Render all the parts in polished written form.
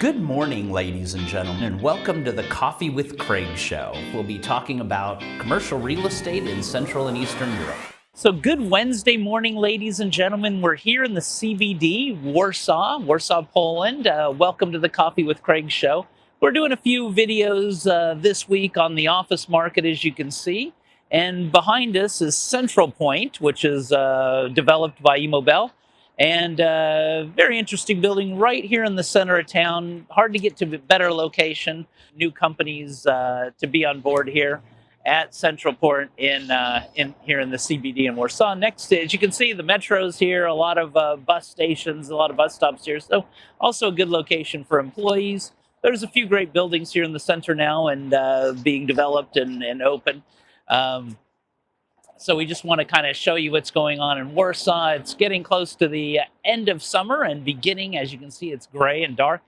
Good morning, ladies and gentlemen, and welcome to the Coffee with Craig show. We'll be talking about commercial real estate in Central and Eastern Europe. So good Wednesday morning, ladies and gentlemen. We're here in the CBD, Warsaw, Poland. Welcome to the Coffee with Craig show. We're doing a few videos this week on the office market, as you can see. And behind us is Central Point, which is developed by Immobel. And very interesting building right here in the center of town. Hard to get to a better location. New companies to be on board here at Central Port in here in the CBD in Warsaw. Next, as you can see, the metro's here. A lot of bus stations, a lot of bus stops here. So also a good location for employees. There's a few great buildings here in the center now and being developed and open. So we just want to kind of show you what's going on in Warsaw. It's getting close to the end of summer and beginning, as you can see, it's gray and dark,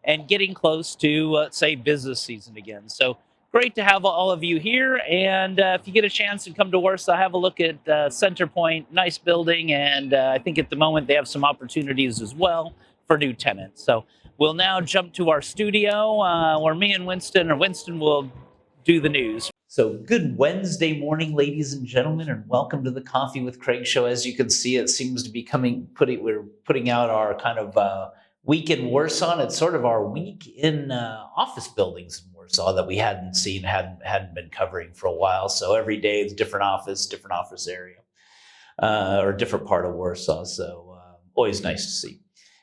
and getting close to, let's say, business season again. So great to have all of you here. And if you get a chance to come to Warsaw, have a look at Center Point. Nice building. And I think at the moment they have some opportunities as well for new tenants. So we'll now jump to our studio where me and Winston will do the news. So good Wednesday morning, ladies and gentlemen, and welcome to the Coffee with Craig show. As you can see, it seems to be we're putting out our kind of week in Warsaw. It's sort of our week in office buildings in Warsaw that we hadn't been covering for a while. So every day it's different office area, or different part of Warsaw. So always nice to see.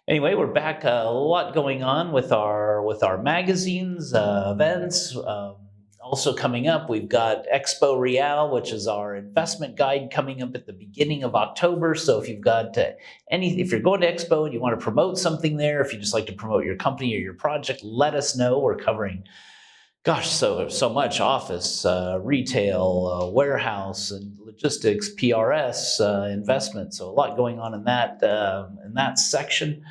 Anyway, we're back. A lot going on with our magazines, events. Also coming up, we've got EXPO Real, which is our investment guide coming up at the beginning of October. So if you've got if you're going to EXPO and you want to promote something there, if you just like to promote your company or your project, let us know. We're covering, so much: office, retail, warehouse, and logistics, PRS, investment. So a lot going on in that section.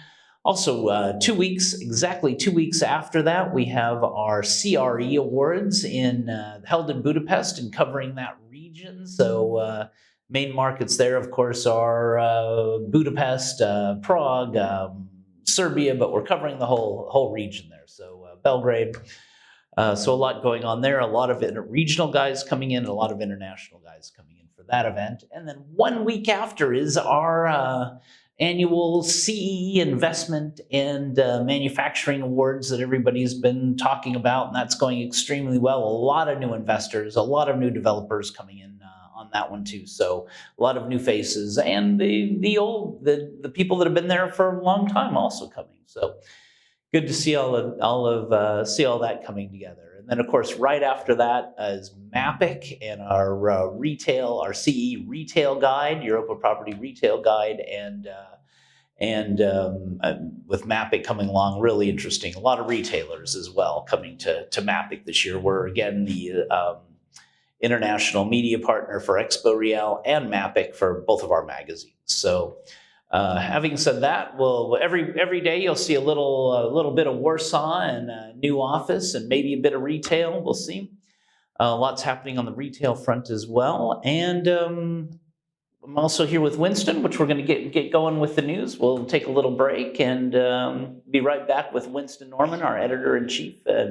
Also, exactly 2 weeks after that, we have our CRE Awards held in Budapest and covering that region. So main markets there, of course, are Budapest, Prague, Serbia, but we're covering the whole region there. So Belgrade. So a lot going on there. A lot of regional guys coming in, and a lot of international guys coming in for that event. And then 1 week after is our annual CEE Investment and Manufacturing Awards that everybody's been talking about, and that's going extremely well. A lot of new investors, a lot of new developers coming in on that one too. So a lot of new faces, and the people that have been there for a long time also coming. So good to see all that coming together. And then, of course, right after that is MAPIC and our CE retail guide, Europa Property Retail Guide, and with MAPIC coming along, really interesting. A lot of retailers as well coming to MAPIC this year. We're again the international media partner for EXPO Real and MAPIC for both of our magazines. So. Having said that, every day you'll see a little bit of Warsaw and a new office and maybe a bit of retail. We'll see. Lots happening on the retail front as well. And I'm also here with Winston, which we're going to get going with the news. We'll take a little break and be right back with Winston Norman, our editor-in-chief at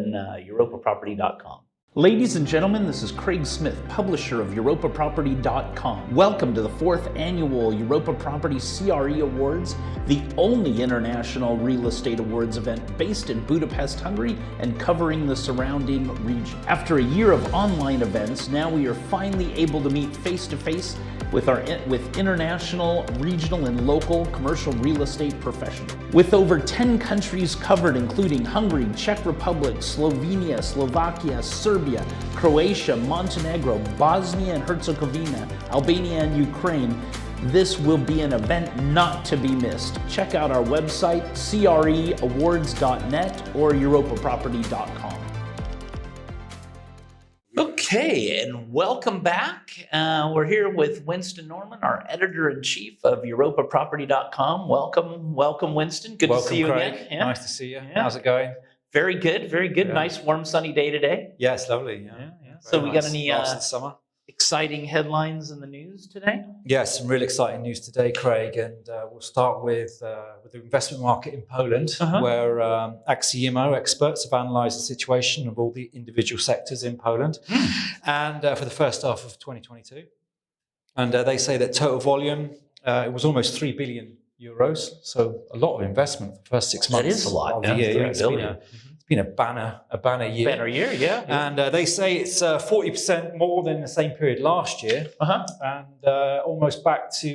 EuropaProperty.com. Ladies and gentlemen, this is Craig Smith, publisher of EuropaProperty.com. Welcome to the 4th annual Europa Property CRE Awards, the only international real estate awards event based in Budapest, Hungary, and covering the surrounding region. After a year of online events, now we are finally able to meet face-to-face with international, regional, and local commercial real estate professionals. With over 10 countries covered, including Hungary, Czech Republic, Slovenia, Slovakia, Serbia, Croatia, Montenegro, Bosnia and Herzegovina, Albania, and Ukraine, this will be an event not to be missed. Check out our website, creawards.net or EuropaProperty.com. Okay, and welcome back. We're here with Winston Norman, our editor-in-chief of EuropaProperty.com. Welcome, Winston. Good to see you Craig. again. Yeah. Nice to see you. Yeah. How's it going? Very good. Yeah. Nice, warm, sunny day today. Yeah, it's lovely. So we got any last summer? exciting headlines in the news today? Yes, some real exciting news today, Craig, and we'll start with the investment market in Poland, where AXI IMMO experts have analysed the situation of all the individual sectors in Poland, and for the first half of 2022, and they say that total volume it was almost 3 billion euros, so a lot of investment for the first 6 months. That is a lot. Of the year. It's been a banner year. Banner year, yeah. And they say it's 40% more than the same period last year, and almost back to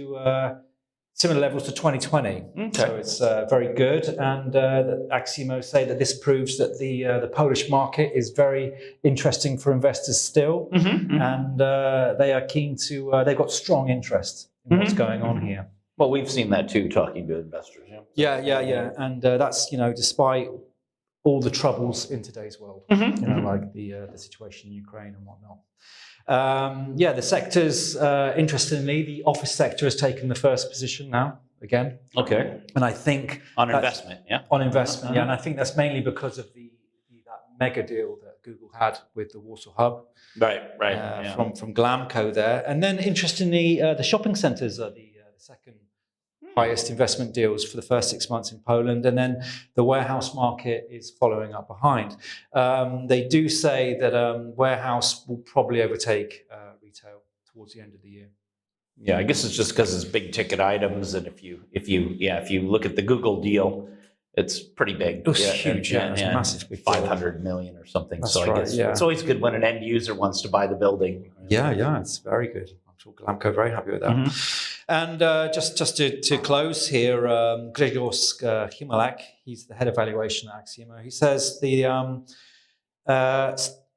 similar levels to 2020. Okay. So it's very good. And AXI IMMO say that this proves that the Polish market is very interesting for investors still, and they are keen to. They've got strong interest in what's going on here. Well, we've seen that too, talking to investors. Yeah. And that's despite all the troubles in today's world, like the situation in Ukraine and whatnot. The sectors, interestingly, the office sector has taken the first position now, again. Okay. And I think... On investment, yeah? On investment, yeah. And I think that's mainly because of that mega deal that Google had with the Warsaw hub. Right. From Glamco there. And then, interestingly, the shopping centres are the second highest investment deals for the first 6 months in Poland, and then the warehouse market is following up behind. They do say that warehouse will probably overtake retail towards the end of the year. Yeah, I guess it's just because it's big ticket items, and if you look at the Google deal, it's pretty big. It was huge, it was massive, big 500 million or something. That's so I guess it's always good when an end user wants to buy the building. Yeah, it's very good. I'm sure Glamco are very happy with that. And just to close here, Grzegorz Chmielak, he's the head of valuation at AXI IMMO. He says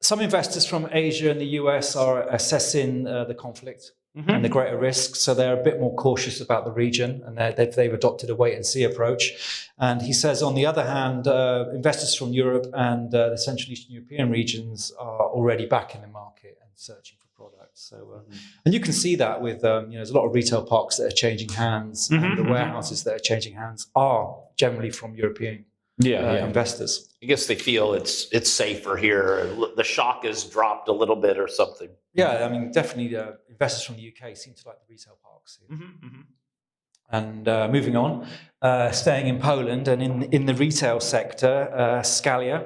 some investors from Asia and the US are assessing the conflict and the greater risks, so they're a bit more cautious about the region, and they've adopted a wait-and-see approach. And he says, on the other hand, investors from Europe and the Central Eastern European regions are already back in the market and searching for products. So, and you can see that with there's a lot of retail parks that are changing hands, and the warehouses that are changing hands are generally from European investors. I guess they feel it's safer here. The shock has dropped a little bit or something. Yeah, I mean, definitely investors from the UK seem to like the retail parks here. And moving on, staying in Poland and in the retail sector, Scalia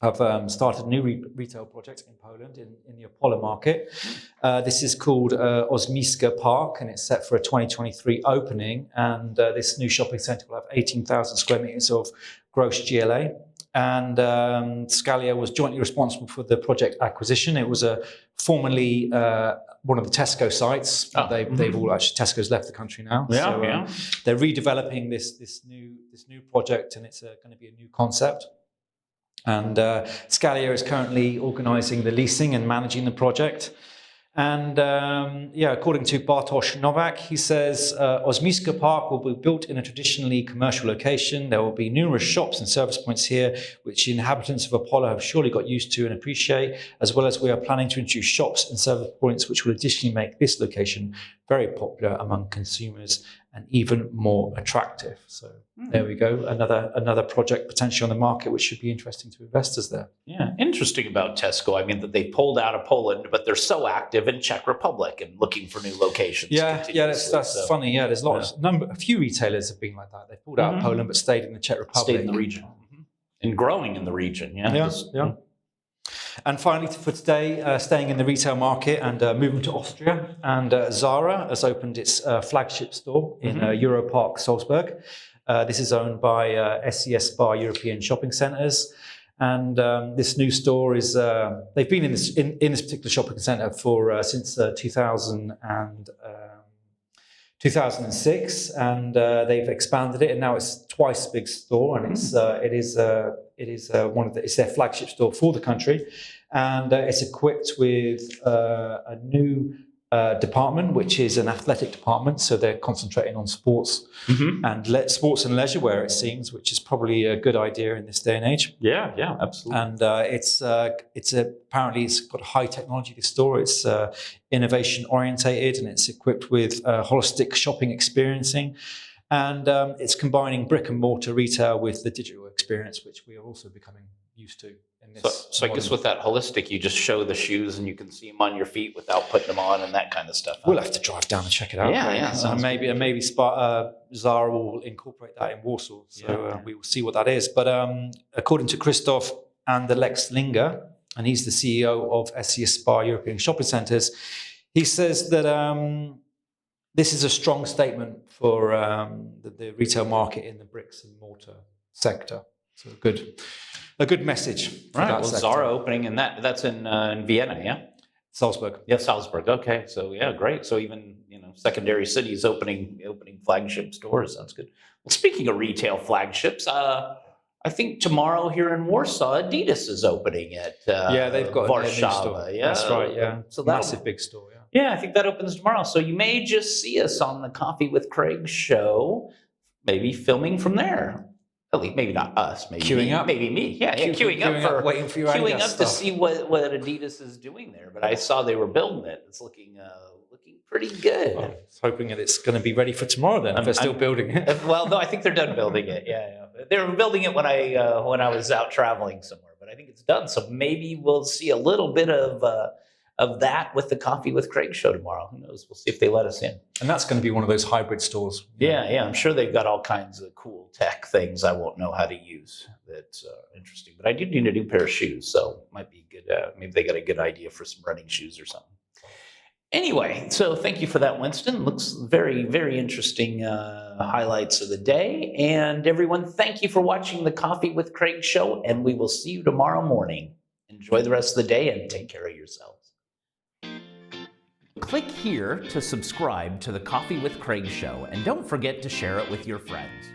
have started a new retail project in Poland in the Opole market. This is called Osmiska Park, and it's set for a 2023 opening. And this new shopping centre will have 18,000 square metres of gross GLA. And Scalia was jointly responsible for the project acquisition. It was formerly one of the Tesco sites. They've all actually, Tesco's left the country now. They're redeveloping this new project, and it's going to be a new concept. And Scalia is currently organising the leasing and managing the project. And according to Bartosz Nowak, he says Osmiska Park will be built in a traditionally commercial location. There will be numerous shops and service points here, which inhabitants of Opole have surely got used to and appreciate, as well as we are planning to introduce shops and service points which will additionally make this location very popular among consumers and even more attractive. So there we go, another project potentially on the market, which should be interesting to investors there. Yeah, interesting about Tesco. I mean, that they pulled out of Poland, but they're so active in Czech Republic and looking for new locations. That's funny. Yeah, there's a few retailers have been like that. They pulled out of Poland but stayed in the Czech Republic, stayed in the region, and growing in the region. And finally, for today, staying in the retail market and moving to Austria, and Zara has opened its flagship store in Europark Salzburg. This is owned by SES Bar European Shopping Centres, and this new store is they've been in this particular shopping centre for since 2006, and they've expanded it, and now it's twice as big store, and it's their flagship store for the country, and it's equipped with a new department, which is an athletic department. So they're concentrating on sports and sports and leisure wear, it seems, which is probably a good idea in this day and age. Yeah, absolutely. And apparently it's got high technology. This store, it's innovation orientated, and it's equipped with holistic shopping experiencing, and it's combining brick and mortar retail with the digital experience, which we are also becoming used to. In So, this so I guess with that holistic, you just show the shoes and you can see them on your feet without putting them on and that kind of stuff. We'll have to drive down and check it out. Yeah, Craig. yeah, sounds and maybe Zara will incorporate that in Warsaw. So we will see what that is. But according to Christoph and Lex Linger, and he's the CEO of SE Aspire European Shopping Centres, he says that this is a strong statement for the retail market in the bricks and mortar sector. So a good message. For Right. that Well, sector. Zara opening and that's in Vienna, yeah. Salzburg. Yeah, Salzburg. Okay, so yeah, great. So even secondary cities opening flagship stores. That's good. Well, speaking of retail flagships, I think tomorrow here in Warsaw, Adidas is opening at They've got a new store. Warsaw. Yeah, That's right. Yeah, so massive big store. Yeah. Yeah, I think that opens tomorrow. So you may just see us on the Coffee with Craig show, maybe filming from there. At least, maybe not us. Maybe Queuing me, up. Maybe me. Yeah, queuing up, waiting for your queuing Adidas up stuff. to see what Adidas is doing there. But I saw they were building it. It's looking pretty good. Well, hoping that it's going to be ready for tomorrow then, if they're still building it. Well, no, I think they're done building it. Yeah. They were building it when I was out traveling somewhere, but I think it's done. So maybe we'll see a little bit of that with the Coffee with Craig show tomorrow. Who knows? We'll see if they let us in. And that's going to be one of those hybrid stores. Yeah. I'm sure they've got all kinds of cool tech things I won't know how to use. That's interesting. But I do need a new pair of shoes, so might be good. Maybe they got a good idea for some running shoes or something. Anyway, so thank you for that, Winston. Looks very, very interesting highlights of the day. And everyone, thank you for watching the Coffee with Craig show, and we will see you tomorrow morning. Enjoy the rest of the day and take care of yourselves. Click here to subscribe to the Coffee with Craig show, and don't forget to share it with your friends.